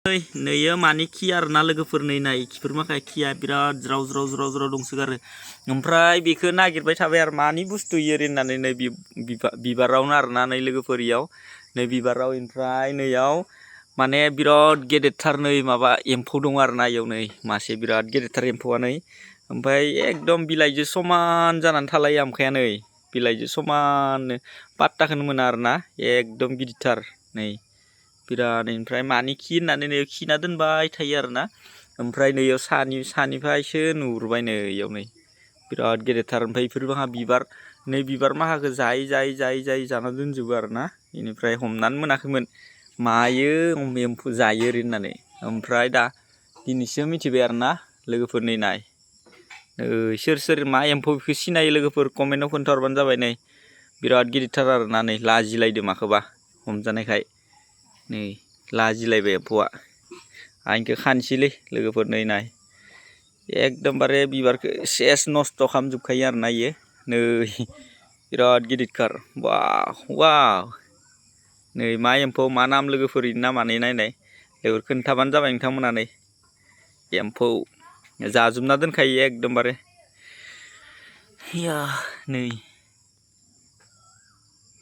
नैयो मानि खि आरोना लोगोफोर नै नाय खिफोर माखाय खिया बिराद ज्राव ज्राव ज्राव ज्राव दंसोगारो ओमफ्राय बेखौ नागिरबाय थाबाय आरो मानि बुस्थु इयो होननानै नै बिबारावनो आरोना नै लोगोफोर इयाव नै बिबाराव ओमफ्राय नैयाव माने बिराद गेदेरथार नै माबा एम्फौ दं आरोना इयाव नै मासे बिराद गेदेरथार एम्फौआ नै ओमफ्राय एकदम बिलाइजों समान जानानै थालायो आमखाया नै बिलाइजों समान पात्ताखौनो मोना आरोना एकदम गिदिरथार नै बिराद ओमफ्राय मानि खि होननानै नै खिना दोनबाय थायो आरोना ओमफ्राय नैयाव सानिफ्रायसो नुहुरबाय नै इयाव नै बिराद गेदेरथार ओमफ्राय बेफोरबो बिबार नै बिबार माखाखौ जायै जाना दोनजोबो आरोना बेनिफ्राय हमनानै मोनाखैमोन मायो एम्फौ जायो होननानै ओमफ्राय दा दिनैसो मिथिबाय आरोना लोगोफोर नै नाय सोर मा एम्फौ बेखौ सिनायो लोगोफोर कमेन्टआव खोन्थाहरबानो जाबाय नै बिराद गिदिरथार आरोना नै लाजिलायदो माखौबा हमजानायखाय नै लाजिलायबाय एम्फौआ आंखौ खानसैलै लोगोफोर नै नाय एकदमबारे बिबारखौ सेस नस्थ' खालामजोबखायो आरोना इयो नै बिराद गिदिरथार वाव नै मा एम्फौ मा नाम लोगोफोर इनि नामानो नायनाय लोगोफोर खोन्थाबानो जाबाय नोंथांमोना नै एम्फौ जाजोबना दोनखायो एकदमबारे नै